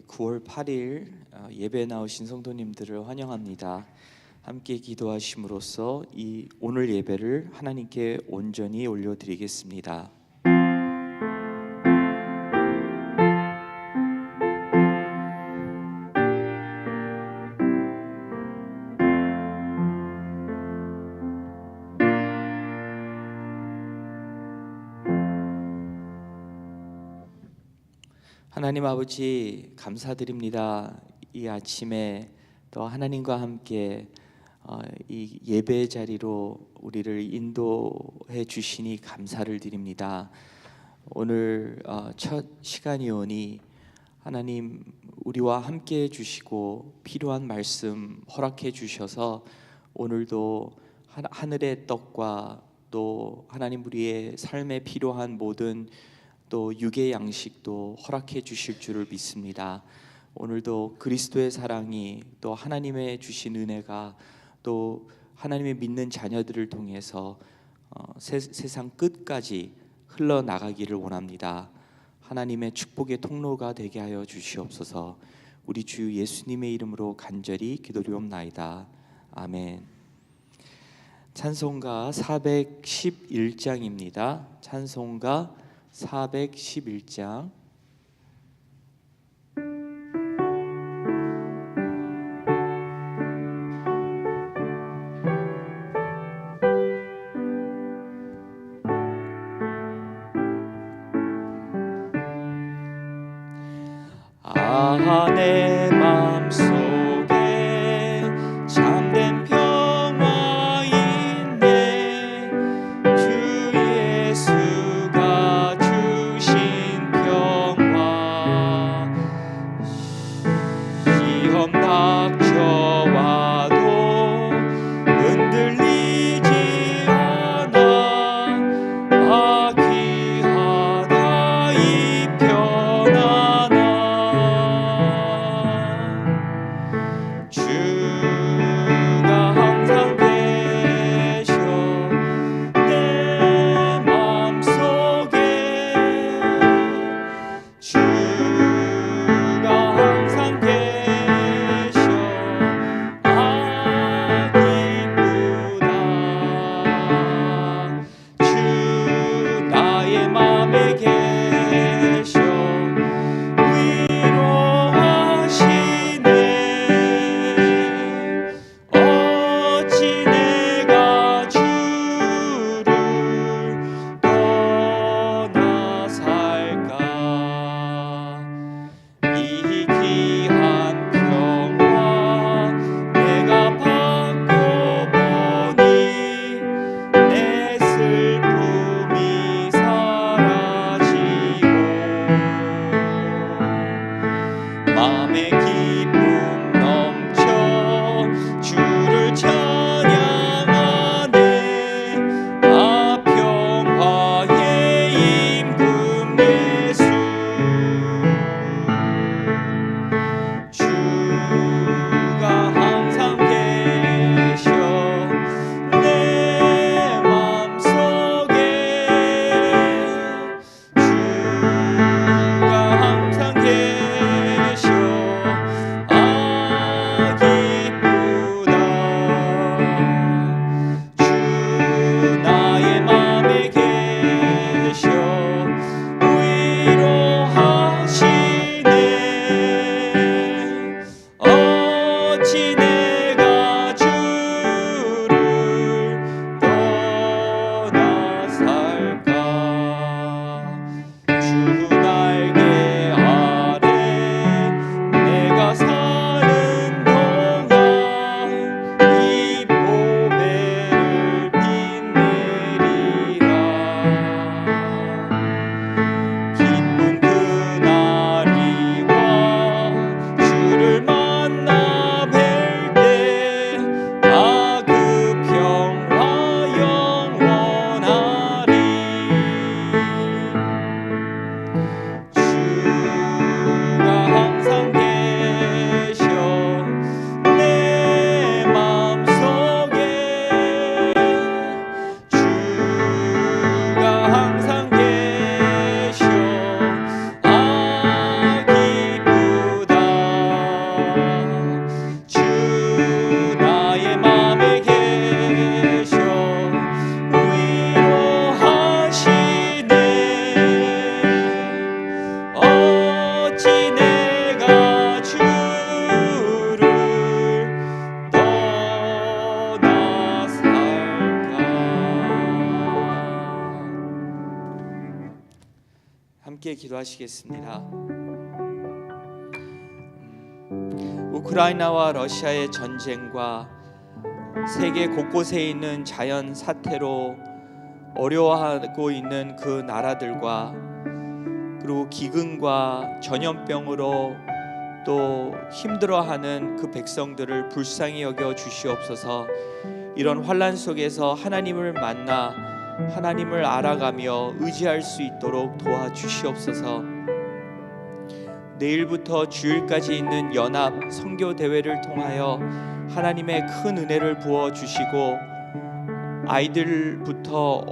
9월 8일 예배 나오신 성도님들을 환영합니다. 함께 기도하심으로써 이 오늘 예배를 하나님께 온전히 올려드리겠습니다. 하나님 아버지 감사드립니다. 이 아침에 또 하나님과 함께 이 예배 자리로 우리를 인도해 주시니 감사를 드립니다. 오늘 첫 시간이오니 하나님 우리와 함께 해 주시고 필요한 말씀 허락해 주셔서 오늘도 하늘의 떡과 또 하나님 우리의 삶에 필요한 모든 또 육의 양식도 허락해 주실 줄을 믿습니다. 오늘도 그리스도의 사랑이 또 하나님의 주신 은혜가 또 하나님의 믿는 자녀들을 통해서 세상 끝까지 흘러나가기를 원합니다. 하나님의 축복의 통로가 되게 하여 주시옵소서. 우리 주 예수님의 이름으로 간절히 기도드리옵나이다. 아멘. 찬송가 411장입니다. 찬송가 411장. 내 맘속에 참된 평화 있네. 주 예수가 주신 평화. 시험 닥쳐와도 흔들리지 않아. 귀하다 이 평화. 함께 기도하시겠습니다. 우크라이나와 러시아의 전쟁과 세계 곳곳에 있는 자연 사태로 어려워하고 있는 그 나라들과 그리고 기근과 전염병으로 또 힘들어하는 그 백성들을 불쌍히 여겨 주시옵소서. 이런 환난 속에서 하나님을 만나 하나님을 알아가며 의지할 수 있도록 도와주시옵소서. 내일부터 주일까지 있는 연합 선교 대회를 통하여 하나님의 큰 은혜를 부어 주시고 아이들부터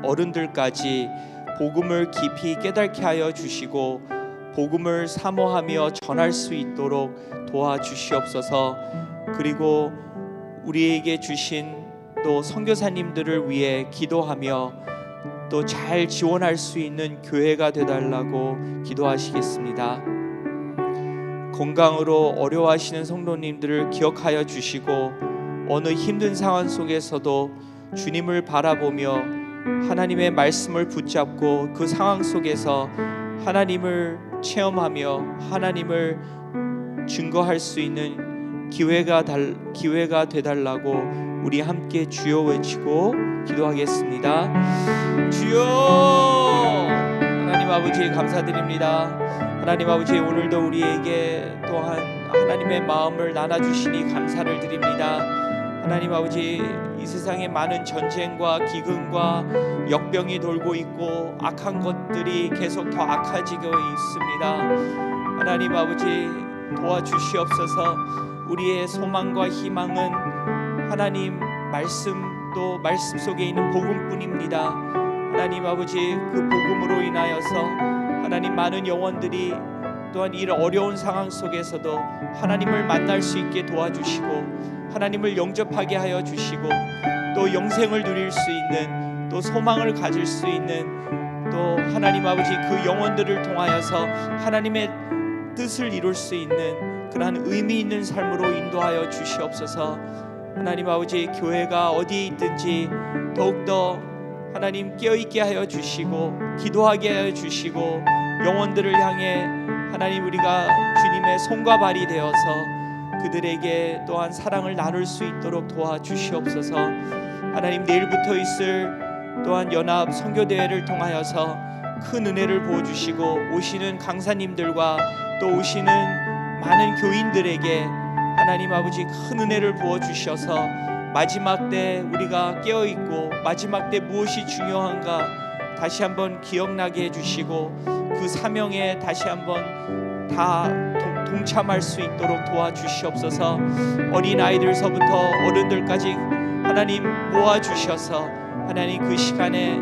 어른들까지 복음을 깊이 깨닫게 하여 주시고 복음을 사모하며 전할 수 있도록 도와주시옵소서. 그리고 우리에게 주신 또 선교사님들을 위해 기도하며 또 잘 지원할 수 있는 교회가 되달라고 기도하시겠습니다. 건강으로 어려워하시는 성도님들을 기억하여 주시고 어느 힘든 상황 속에서도 주님을 바라보며 하나님의 말씀을 붙잡고 그 상황 속에서 하나님을 체험하며 하나님을 증거할 수 있는 기회가 되달라고 우리 함께 주여 외치고 기도하겠습니다. 주여, 하나님 아버지 감사드립니다. 하나님 아버지, 오늘도 우리에게 또한 하나님의 마음을 나눠주시니 감사를 드립니다. 하나님 아버지, 이 세상에 많은 전쟁과 기근과 역병이 돌고 있고 악한 것들이 계속 더 악해지고 있습니다. 하나님 아버지, 도와주시옵소서. 우리의 소망과 희망은 하나님 말씀, 또 말씀 속에 있는 복음뿐입니다. 하나님 아버지, 그 복음으로 인하여서 하나님 많은 영혼들이 또한 이 어려운 상황 속에서도 하나님을 만날 수 있게 도와주시고 하나님을 영접하게 하여 주시고 또 영생을 누릴 수 있는, 또 소망을 가질 수 있는, 또 하나님 아버지 그 영혼들을 통하여서 하나님의 뜻을 이룰 수 있는 그러한 의미 있는 삶으로 인도하여 주시옵소서. 하나님 아버지, 교회가 어디에 있든지 더욱더 하나님 깨어있게 하여 주시고 기도하게 하여 주시고 영혼들을 향해 하나님 우리가 주님의 손과 발이 되어서 그들에게 또한 사랑을 나눌 수 있도록 도와주시옵소서. 하나님, 내일부터 있을 또한 연합 선교대회를 통하여서 큰 은혜를 부어주시고 오시는 강사님들과 또 오시는 많은 교인들에게 하나님 아버지 큰 은혜를 부어주셔서 마지막 때 우리가 깨어있고 마지막 때 무엇이 중요한가 다시 한번 기억나게 해주시고 그 사명에 다시 한번 다 동참할 수 있도록 도와주시옵소서. 어린아이들서부터 어른들까지 하나님 모아주셔서 하나님 그 시간에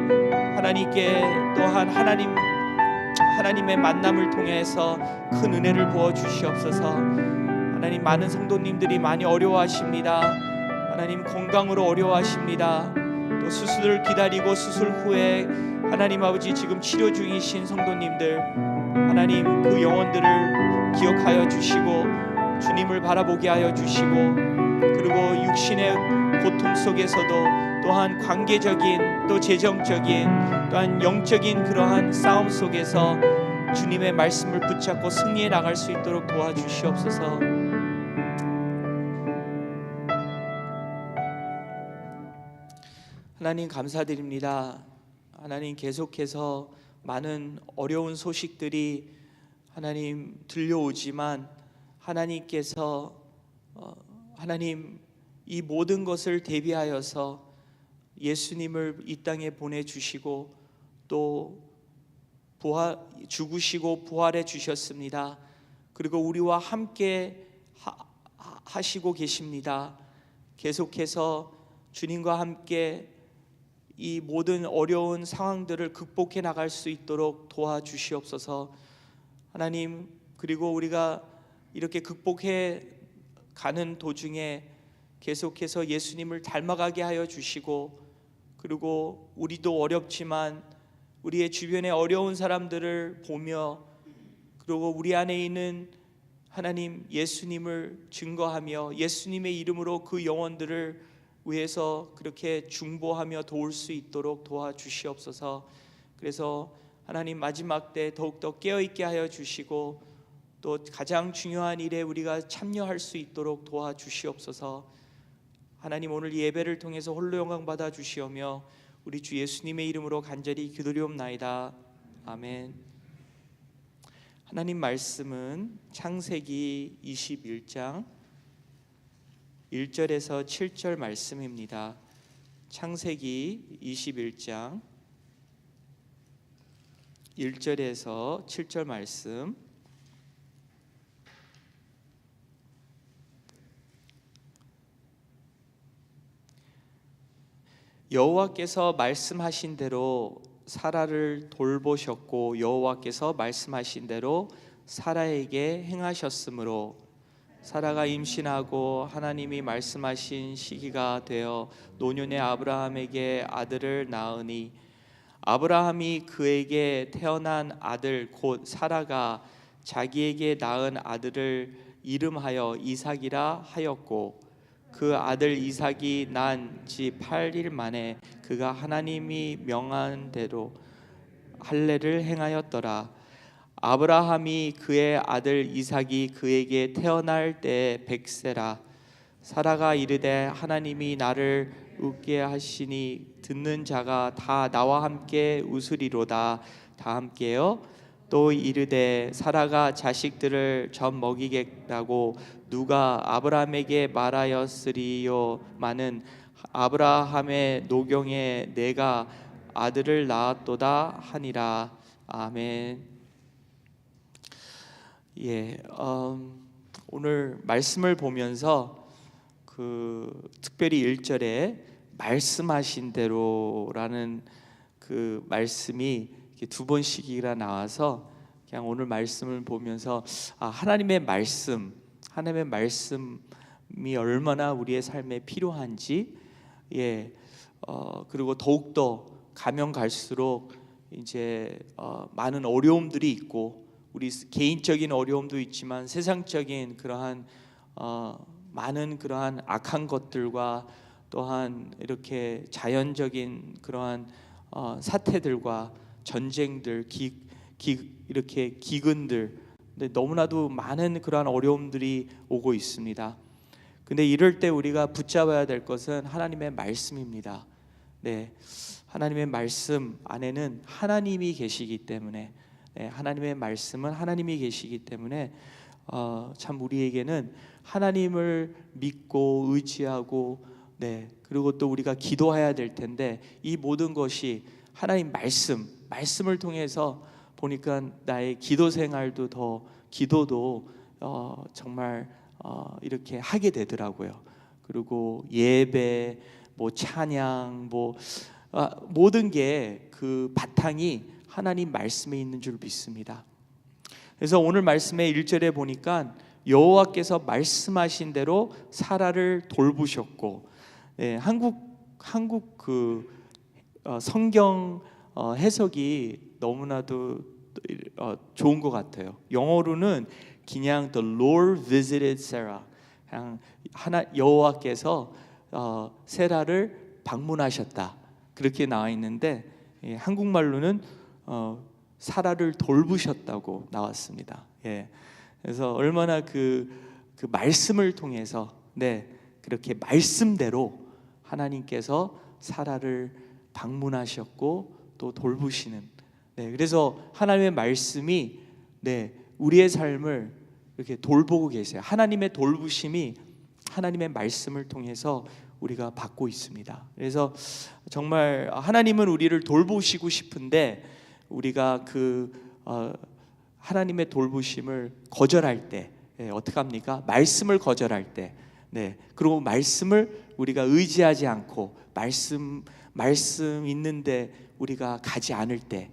하나님께 또한 하나님의 만남을 통해서 큰 은혜를 부어주시옵소서. 하나님, 많은 성도님들이 많이 어려워하십니다. 하나님, 건강으로 어려워하십니다. 또 수술을 기다리고 수술 후에 하나님 아버지 지금 치료 중이신 성도님들, 하나님 그 영혼들을 기억하여 주시고 주님을 바라보게 하여 주시고, 그리고 육신의 고통 속에서도 또한 관계적인 또 재정적인 또한 영적인 그러한 싸움 속에서 주님의 말씀을 붙잡고 승리해 나갈 수 있도록 도와주시옵소서. 하나님 감사드립니다. 하나님, 계속해서 많은 어려운 소식들이 하나님 들려오지만 하나님께서 하나님 이 모든 것을 대비하여서 예수님을 이 땅에 보내주시고 또 죽으시고 부활해 주셨습니다. 그리고 우리와 함께 하시고 계십니다. 계속해서 주님과 함께 이 모든 어려운 상황들을 극복해 나갈 수 있도록 도와주시옵소서. 하나님, 그리고 우리가 이렇게 극복해 가는 도중에 계속해서 예수님을 닮아가게 하여 주시고, 그리고 우리도 어렵지만 우리의 주변에 어려운 사람들을 보며, 그리고 우리 안에 있는 하나님 예수님을 증거하며 예수님의 이름으로 그 영혼들을 위해서 그렇게 중보하며 도울 수 있도록 도와주시옵소서. 그래서 하나님 마지막 때 더욱더 깨어있게 하여 주시고 또 가장 중요한 일에 우리가 참여할 수 있도록 도와주시옵소서. 하나님 오늘 이 예배를 통해서 홀로 영광 받아 주시오며 우리 주 예수님의 이름으로 간절히 기도리옵나이다. 아멘. 하나님 말씀은 창세기 21장 1절에서 7절 말씀입니다. 창세기 21장 1절에서 7절 말씀. 여호와께서 말씀하신 대로 사라를 돌보셨고 여호와께서 말씀하신 대로 사라에게 행하셨으므로 사라가 임신하고 하나님이 말씀하신 시기가 되어 노년의 아브라함에게 아들을 낳으니 아브라함이 그에게 태어난 아들 곧 사라가 자기에게 낳은 아들을 이름하여 이삭이라 하였고 그 아들 이삭이 난 지 8일 만에 그가 하나님이 명한 대로 할례를 행하였더라. 아브라함이 그의 아들 이삭이 그에게 태어날 때 100세라. 사라가 이르되 하나님이 나를 웃게 하시니 듣는 자가 다 나와 함께 웃으리로다. 다 함께요. 또 이르되 사라가 자식들을 젖 먹이겠다고 누가 아브라함에게 말하였으리요마는 아브라함의 노경에 내가 아들을 낳았도다 하니라. 아멘. 오늘 말씀을 보면서 특별히 1절에 말씀하신 대로라는 그 말씀이 두 번씩이나 나와서 그냥 오늘 말씀을 보면서 하나님의 말씀이 얼마나 우리의 삶에 필요한지, 그리고 더욱더 가면 갈수록 이제 많은 어려움들이 있고 우리 개인적인 어려움도 있지만 세상적인 그러한 많은 그러한 악한 것들과 또한 이렇게 자연적인 그러한 사태들과 전쟁들, 이렇게 기근들, 근데 너무나도 많은 그러한 어려움들이 오고 있습니다. 근데 이럴 때 우리가 붙잡아야 될 것은 하나님의 말씀입니다. 하나님의 말씀 안에는 하나님이 계시기 때문에, 하나님의 말씀은 하나님이 계시기 때문에 참 우리에게는 하나님을 믿고 의지하고, 그리고 또 우리가 기도해야 될 텐데 이 모든 것이 하나님 말씀을 통해서 보니까 나의 기도 생활도 기도도 정말 이렇게 하게 되더라고요. 그리고 예배, 찬양, 모든 게 그 바탕이 하나님 말씀에 있는 줄 믿습니다. 그래서 오늘 말씀의 1절에 보니까 여호와께서 말씀하신 대로 사라를 돌보셨고, 한국 성경 해석이 너무나도 좋은 것 같아요. 영어로는 그냥 The Lord visited Sarah, 그냥 여호와께서 세라를 방문하셨다 그렇게 나와 있는데, 한국말로는 사라를 돌보셨다고 나왔습니다. 그래서 얼마나 그 말씀을 통해서 그렇게 말씀대로 하나님께서 사라를 방문하셨고 또 돌보시는, 그래서 하나님의 말씀이 우리의 삶을 이렇게 돌보고 계세요. 하나님의 돌보심이 하나님의 말씀을 통해서 우리가 받고 있습니다. 그래서 정말 하나님은 우리를 돌보시고 싶은데 우리가 하나님의 돌보심을 거절할 때 어떻게 합니까? 말씀을 거절할 때, 그리고 말씀을 우리가 의지하지 않고 말씀 있는데 우리가 가지 않을 때,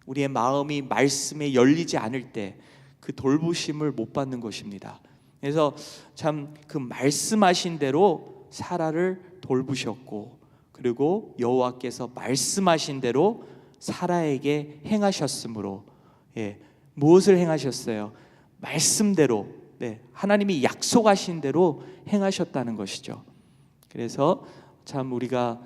우리의 마음이 말씀에 열리지 않을 때 그 돌보심을 못 받는 것입니다. 그래서 참 그 말씀하신 대로 사라를 돌보셨고, 그리고 여호와께서 말씀하신 대로 사라에게 행하셨으므로, 무엇을 행하셨어요? 말씀대로, 하나님이 약속하신 대로 행하셨다는 것이죠. 그래서 참 우리가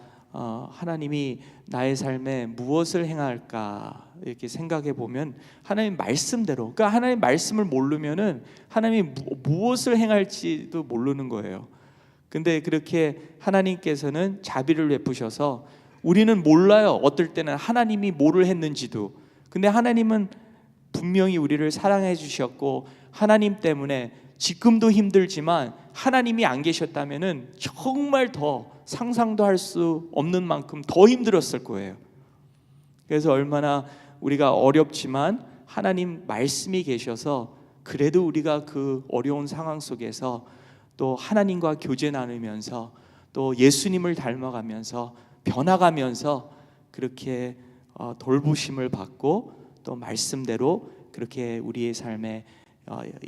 하나님이 나의 삶에 무엇을 행할까 이렇게 생각해 보면 하나님 말씀대로, 그러니까 하나님 말씀을 모르면은 하나님이 무엇을 행할지도 모르는 거예요. 근데 그렇게 하나님께서는 자비를 베푸셔서 우리는 몰라요. 어떨 때는 하나님이 뭐를 했는지도. 근데 하나님은 분명히 우리를 사랑해 주셨고, 하나님 때문에 지금도 힘들지만 하나님이 안 계셨다면은 정말 더 상상도 할 수 없는 만큼 더 힘들었을 거예요. 그래서 얼마나 우리가 어렵지만 하나님 말씀이 계셔서 그래도 우리가 그 어려운 상황 속에서 또 하나님과 교제 나누면서 또 예수님을 닮아가면서 변화가면서 그렇게 돌보심을 받고 또 말씀대로 그렇게 우리의 삶에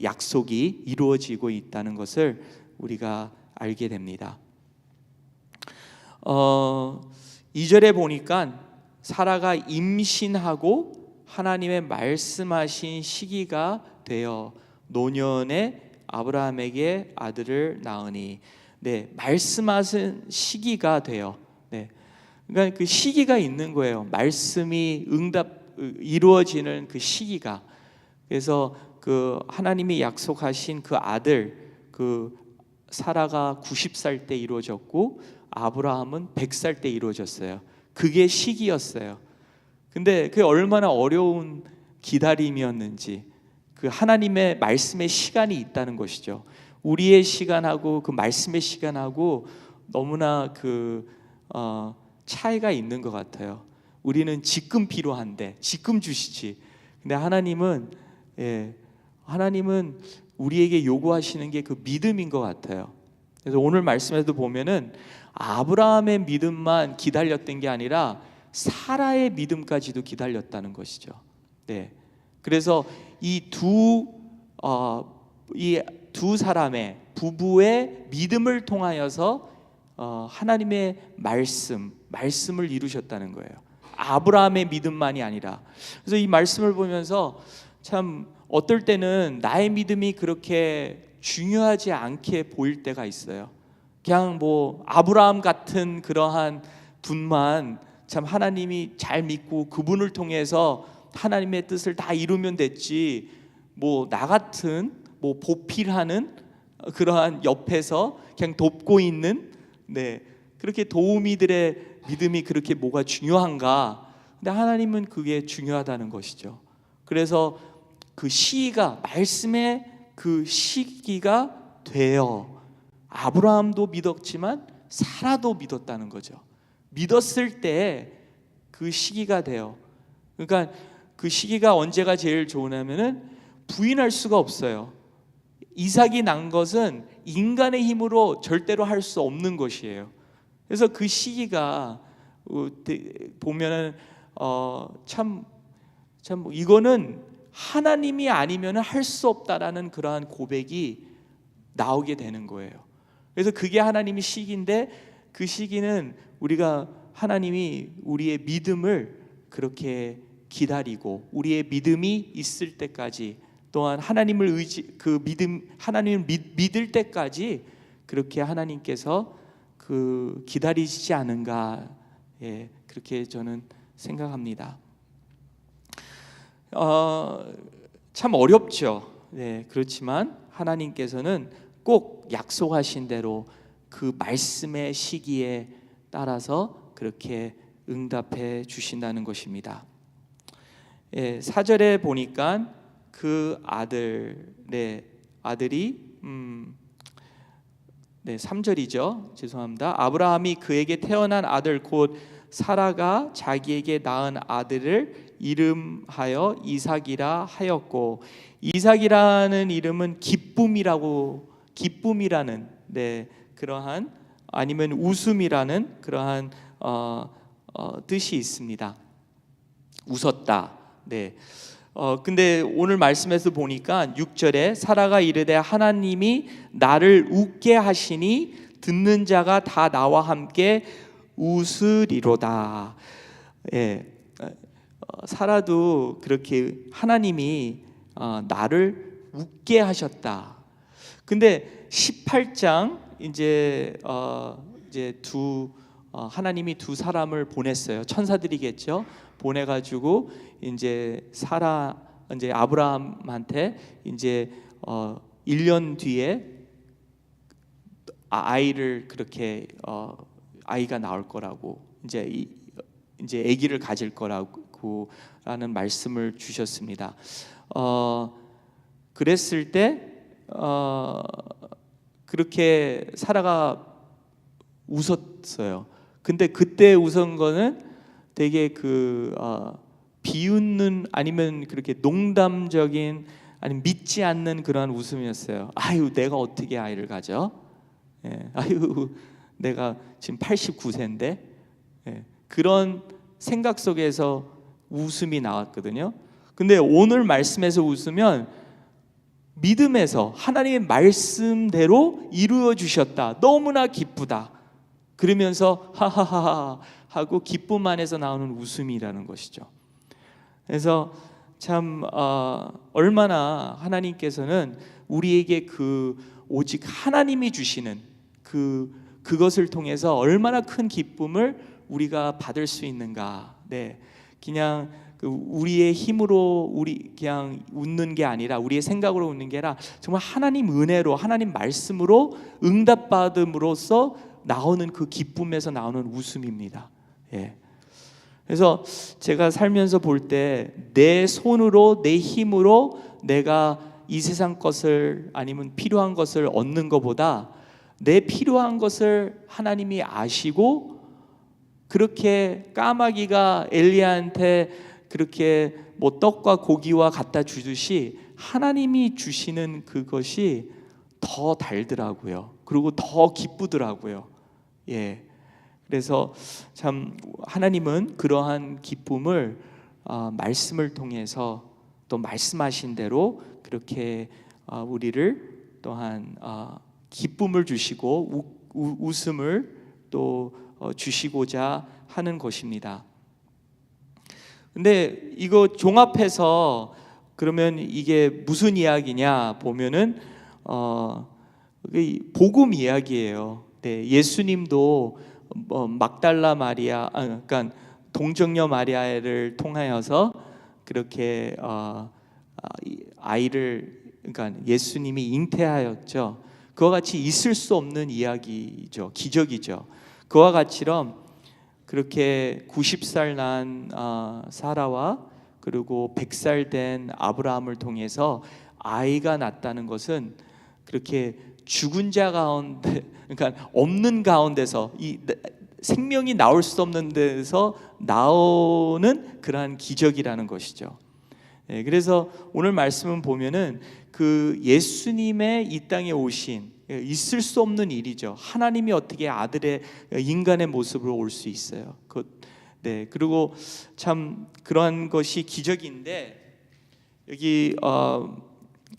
약속이 이루어지고 있다는 것을 우리가 알게 됩니다. 2절에 보니까 사라가 임신하고 하나님의 말씀하신 시기가 되어 노년에 아브라함에게 아들을 낳으니, 말씀하신 시기가 되어, 그러니까 그 시기가 있는 거예요. 말씀이 이루어지는 그 시기가. 그래서 그 하나님이 약속하신 그 아들, 그 사라가 90살 때 이루어졌고 아브라함은 100살 때 이루어졌어요. 그게 시기였어요. 근데 그게 얼마나 어려운 기다림이었는지, 그 하나님의 말씀의 시간이 있다는 것이죠. 우리의 시간하고 그 말씀의 시간하고 너무나 차이가 있는 것 같아요. 우리는 지금 필요한데 지금 주시지. 근데 하나님은 우리에게 요구하시는 게 그 믿음인 것 같아요. 그래서 오늘 말씀에도 보면은 아브라함의 믿음만 기다렸던 게 아니라 사라의 믿음까지도 기다렸다는 것이죠. 그래서 이 두 사람의 부부의 믿음을 통하여서 하나님의 말씀을 이루셨다는 거예요. 아브라함의 믿음만이 아니라. 그래서 이 말씀을 보면서 참 어떨 때는 나의 믿음이 그렇게 중요하지 않게 보일 때가 있어요. 그냥 뭐 아브라함 같은 그러한 분만 참 하나님이 잘 믿고 그분을 통해서 하나님의 뜻을 다 이루면 됐지, 뭐 나 같은 뭐 보필하는 그러한 옆에서 그냥 돕고 있는 그렇게 도우미들의 믿음이 그렇게 뭐가 중요한가? 근데 하나님은 그게 중요하다는 것이죠. 그래서 그 시기가, 말씀의 그 시기가 되어 아브라함도 믿었지만 사라도 믿었다는 거죠. 믿었을 때 그 시기가 돼요. 그러니까 그 시기가 언제가 제일 좋으냐면은 부인할 수가 없어요. 이삭이 난 것은 인간의 힘으로 절대로 할 수 없는 것이에요. 그래서 그 시기가 보면은 참 이거는 하나님이 아니면 할 수 없다라는 그러한 고백이 나오게 되는 거예요. 그래서 그게 하나님의 시기인데, 그 시기는 우리가 하나님이 우리의 믿음을 그렇게 기다리고 우리의 믿음이 있을 때까지, 또한 하나님을 하나님을 믿을 때까지 그렇게 하나님께서 기다리시지 않은가, 그렇게 저는 생각합니다. 참 어렵죠. 그렇지만 하나님께서는 꼭 약속하신 대로 그 말씀의 시기에 따라서 그렇게 응답해 주신다는 것입니다. 4절에 보니까 그 아들이 3절이죠. 죄송합니다. 아브라함이 그에게 태어난 아들 곧 사라가 자기에게 낳은 아들을 이름하여 이삭이라 하였고, 이삭이라는 이름은 기쁨이라는 그러한, 아니면 웃음이라는 그러한 뜻이 있습니다. 웃었다. 근데 오늘 말씀에서 보니까 6절에 사라가 이르되 하나님이 나를 웃게 하시니 듣는 자가 다 나와 함께 웃으리로다. 사라도 그렇게 하나님이 나를 웃게 하셨다. 근데 18장 이제 두 하나님이 두 사람을 보냈어요. 천사들이겠죠. 보내가지고 이제 아브라함한테 이제 1년 뒤에 아이를 그렇게 아이가 나올 거라고 이제 아기를 가질 거라고라는 말씀을 주셨습니다. 그랬을 때 그렇게 사라가 웃었어요. 근데 그때 웃은 거는 되게 비웃는 아니면 그렇게 농담적인 아니면 믿지 않는 그러한 웃음이었어요. 아유, 내가 어떻게 아이를 가져? 아유, 내가 지금 89세인데 그런 생각 속에서 웃음이 나왔거든요. 근데 오늘 말씀에서 웃으면 믿음에서 하나님의 말씀대로 이루어 주셨다, 너무나 기쁘다, 그러면서 하하하 하고 기쁨 안에서 나오는 웃음이라는 것이죠. 그래서 참 얼마나 하나님께서는 우리에게 오직 하나님이 주시는 그것을 통해서 얼마나 큰 기쁨을 우리가 받을 수 있는가. 그냥 우리의 힘으로 그냥 웃는 게 아니라, 우리의 생각으로 웃는 게 아니라 정말 하나님 은혜로, 하나님 말씀으로 응답받음으로써 나오는 그 기쁨에서 나오는 웃음입니다. 그래서 제가 살면서 볼 때 내 손으로, 내 힘으로 내가 이 세상 것을 아니면 필요한 것을 얻는 것보다 내 필요한 것을 하나님이 아시고, 그렇게 까마귀가 엘리야한테 그렇게 떡과 고기와 갖다 주듯이 하나님이 주시는 그것이 더 달더라고요. 그리고 더 기쁘더라고요. 그래서 참 하나님은 그러한 기쁨을 말씀을 통해서 또 말씀하신 대로 그렇게 우리를 또한 기쁨을 주시고 웃음을 또 주시고자 하는 것입니다. 근데 이거 종합해서 그러면 이게 무슨 이야기냐 보면은 복음 이야기예요. 예수님도 막달라 마리아, 그러니까 동정녀 마리아를 통하여서 그렇게 아이를, 그러니까 예수님이 잉태하였죠. 그와 같이 있을 수 없는 이야기죠. 기적이죠. 그와 같이럼 그렇게 90살 난 사라와 그리고 100살 된 아브라함을 통해서 아이가 났다는 것은 그렇게 죽은 자 가운데, 그러니까 없는 가운데서 이 생명이 나올 수 없는 데서 나오는 그러한 기적이라는 것이죠. 그래서 오늘 말씀은 보면은 그 예수님의 이 땅에 오신, 있을 수 없는 일이죠. 하나님이 어떻게 아들의 인간의 모습으로 올 수 있어요. 그리고 참 그러한 것이 기적인데, 여기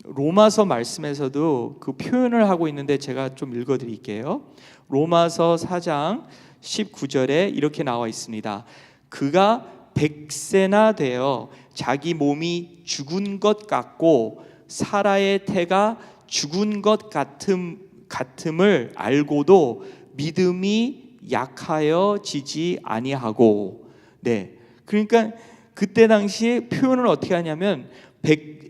로마서 말씀에서도 그 표현을 하고 있는데 제가 좀 읽어드릴게요. 로마서 4장 19절에 이렇게 나와 있습니다. 그가 100세나 되어 자기 몸이 죽은 것 같고 사라의 태가 죽은 것 같음을 알고도 믿음이 약하여지지 아니하고. 그러니까 그때 당시에 표현을 어떻게 하냐면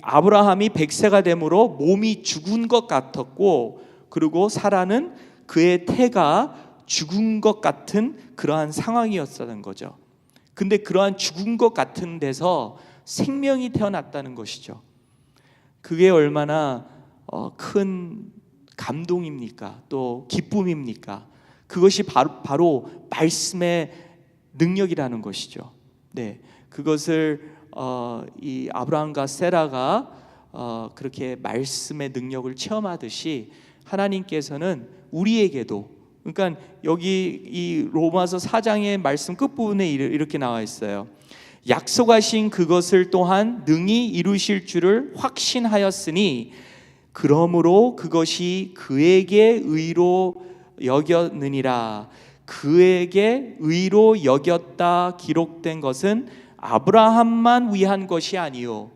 아브라함이 100세가 되므로 몸이 죽은 것 같았고, 그리고 사라는 그의 태가 죽은 것 같은 그러한 상황이었다는 거죠. 근데 그러한 죽은 것 같은 데서 생명이 태어났다는 것이죠. 그게 얼마나 큰 감동입니까? 또 기쁨입니까? 그것이 바로 말씀의 능력이라는 것이죠. 그것을 이 아브라함과 세라가 그렇게 말씀의 능력을 체험하듯이 하나님께서는 우리에게도, 그러니까 여기 이 로마서 4장의 말씀 끝부분에 이렇게 나와 있어요. 약속하신 그것을 또한 능히 이루실 줄을 확신하였으니 그러므로 그것이 그에게 의로 여겼느니라. 그에게 의로 여겼다 기록된 것은 아브라함만 위한 것이 아니요,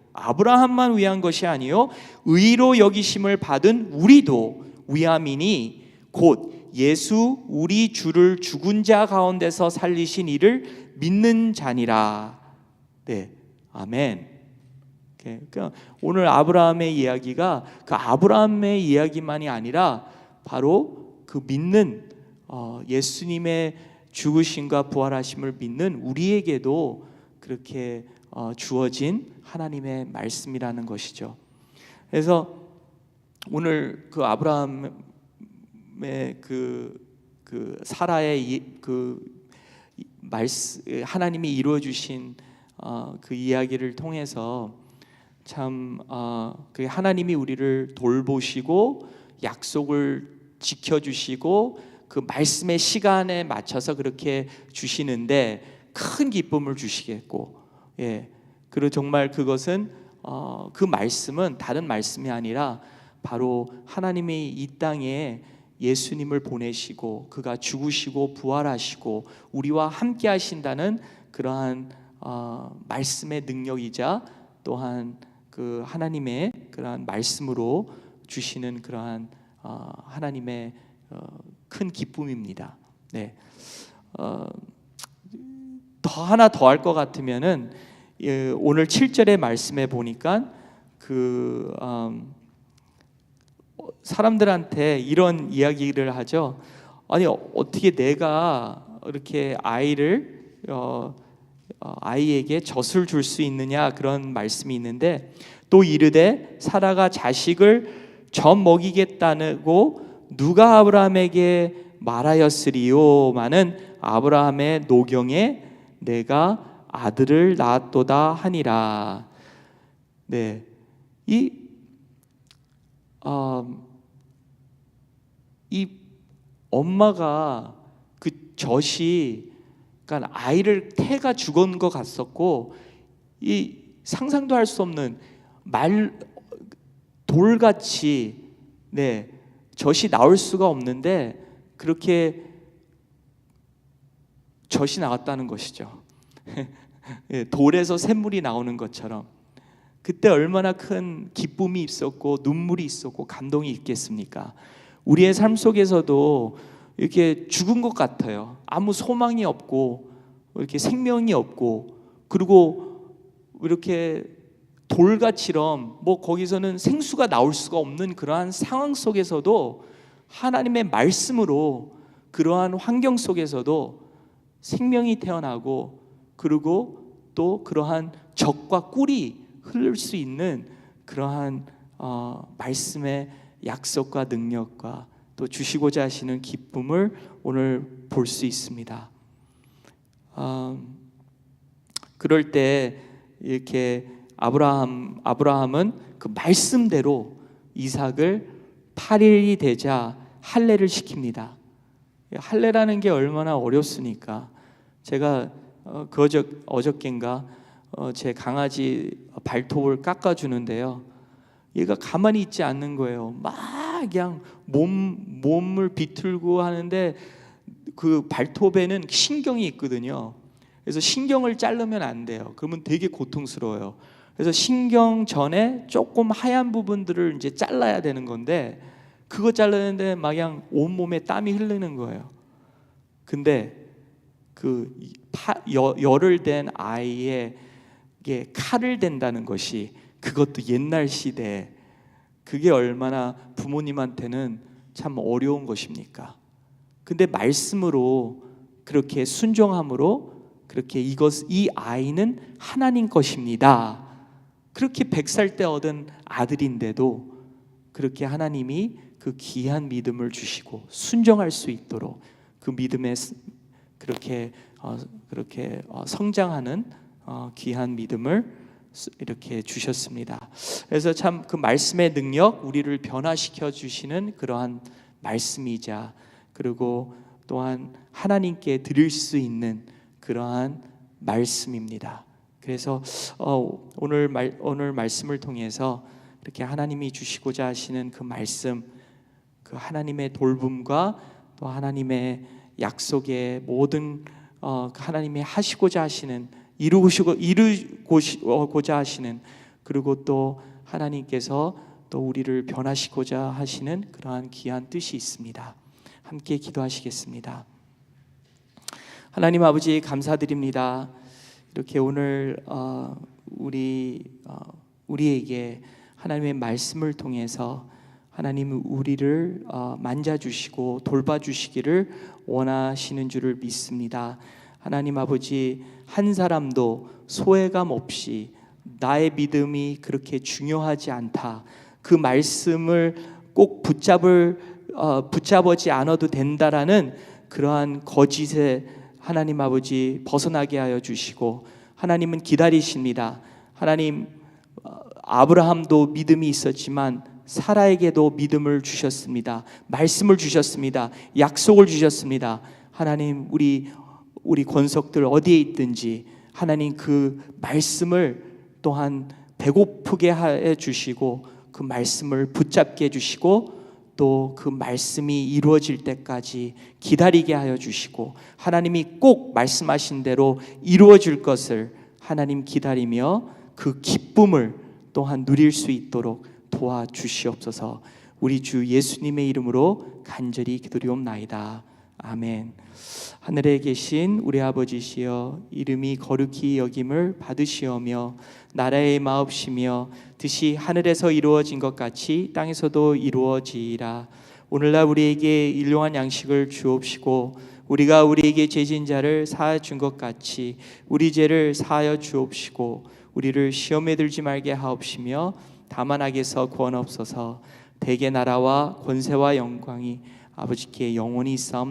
의로 여기심을 받은 우리도 위함이니 곧 예수 우리 주를 죽은 자 가운데서 살리신 이를 믿는 자니라. 네, 아멘. 그러니까 오늘 아브라함의 이야기가 그 아브라함의 이야기만이 아니라 바로 그 믿는 예수님의 죽으심과 부활하심을 믿는 우리에게도 그렇게 주어진 하나님의 말씀이라는 것이죠. 그래서 오늘 그 아브라함의 그 사라의 하나님이 이루어 주신 그 이야기를 통해서 참 그 하나님이 우리를 돌보시고 약속을 지켜주시고 그 말씀의 시간에 맞춰서 그렇게 주시는데 큰 기쁨을 주시겠고, 그리고 정말 그것은 그 말씀은 다른 말씀이 아니라 바로 하나님이 이 땅에 예수님을 보내시고 그가 죽으시고 부활하시고 우리와 함께 하신다는 그러한 말씀의 능력이자 또한 그 하나님의 그러한 말씀으로 주시는 그러한 하나님의 큰 기쁨입니다. 네. 더 하나 더 할 것 같으면은 오늘 7절의 말씀에 보니까 그 사람들한테 이런 이야기를 하죠. 아니 어떻게 내가 이렇게 아이에게 젖을 줄 수 있느냐, 그런 말씀이 있는데, 또 이르되 사라가 자식을 젖 먹이겠다고 누가 아브라함에게 말하였으리요마는 아브라함의 노경에 내가 아들을 낳았도다 하니라. 네, 이 엄마가 그 젖이, 그러니까 아이를 태가 죽은 것 같았고, 이 상상도 할 수 없는 돌같이 젖이 나올 수가 없는데 그렇게 젖이 나왔다는 것이죠. 돌에서 샘물이 나오는 것처럼. 그때 얼마나 큰 기쁨이 있었고 눈물이 있었고 감동이 있겠습니까? 우리의 삶 속에서도 이렇게 죽은 것 같아요. 아무 소망이 없고 이렇게 생명이 없고, 그리고 이렇게 돌같이럼 거기서는 생수가 나올 수가 없는 그러한 상황 속에서도 하나님의 말씀으로 그러한 환경 속에서도 생명이 태어나고, 그리고 또 그러한 젖과 꿀이 흐를 수 있는 그러한 말씀의 약속과 능력과 또 주시고자 하시는 기쁨을 오늘 볼 수 있습니다. 그럴 때 이렇게 아브라함은 그 말씀대로 이삭을 8일이 되자 할례를 시킵니다. 할례라는 게 얼마나 어렵습니까? 제가 어저께인가 제 강아지 발톱을 깎아주는데요, 얘가 가만히 있지 않는 거예요. 막 그냥 몸을 비틀고 하는데 그 발톱에는 신경이 있거든요. 그래서 신경을 자르면 안 돼요. 그러면 되게 고통스러워요. 그래서 신경 전에 조금 하얀 부분들을 이제 잘라야 되는 건데, 그거 자르는데 막 그냥 온몸에 땀이 흐르는 거예요. 근데 그 열을 댄 아이에게 칼을 댄다는 것이, 그것도 옛날 시대에 그게 얼마나 부모님한테는 참 어려운 것입니까? 근데 말씀으로 그렇게 순종함으로 그렇게 이 아이는 하나님 것입니다, 그렇게 100살 때 얻은 아들인데도 그렇게 하나님이 그 귀한 믿음을 주시고 순종할 수 있도록 그 믿음에 그렇게 성장하는 귀한 믿음을 이렇게 주셨습니다. 그래서 참 그 말씀의 능력, 우리를 변화시켜 주시는 그러한 말씀이자, 그리고 또한 하나님께 드릴 수 있는 그러한 말씀입니다. 그래서 오늘 말씀을 통해서 이렇게 하나님이 주시고자 하시는 그 말씀, 그 하나님의 돌봄과 또 하나님의 약속의 모든 하나님이 하시고자 하시는, 이루고자 하시는, 그리고 또 하나님께서 또 우리를 변화시고자 하시는 그러한 귀한 뜻이 있습니다. 함께 기도하시겠습니다. 하나님 아버지 감사드립니다. 이렇게 오늘 우리에게 하나님의 말씀을 통해서 하나님 우리를 만져주시고 돌봐주시기를 원하시는 줄을 믿습니다. 하나님 아버지, 한 사람도 소외감 없이 나의 믿음이 그렇게 중요하지 않다, 그 말씀을 꼭 붙잡지 않아도 된다라는 그러한 거짓에 하나님 아버지 벗어나게 하여 주시고, 하나님은 기다리십니다. 하나님, 아브라함도 믿음이 있었지만 사라에게도 믿음을 주셨습니다. 말씀을 주셨습니다. 약속을 주셨습니다. 하나님, 우리 권속들 어디에 있든지 하나님 그 말씀을 또한 배고프게 해 주시고, 그 말씀을 붙잡게 해 주시고, 또 그 말씀이 이루어질 때까지 기다리게 하여 주시고, 하나님이 꼭 말씀하신 대로 이루어질 것을 하나님 기다리며 그 기쁨을 또한 누릴 수 있도록 도와주시옵소서. 우리 주 예수님의 이름으로 간절히 기도리옵나이다. 아멘. 하늘에 계신 우리 아버지시여, 이름이 거룩히 여김을 받으시오며 나라의 마옵시며 뜻이 하늘에서 이루어진 것 같이 땅에서도 이루어지이라. 오늘날 우리에게 일용할 양식을 주옵시고, 우리가 우리에게 죄진 자를 사하여 준 것 같이 우리 죄를 사하여 주옵시고, 우리를 시험에 들지 말게 하옵시며 다만 악에서 구원하옵소서. 대개 나라와 권세와 영광이 아버지께 영원히 있사옵나이다.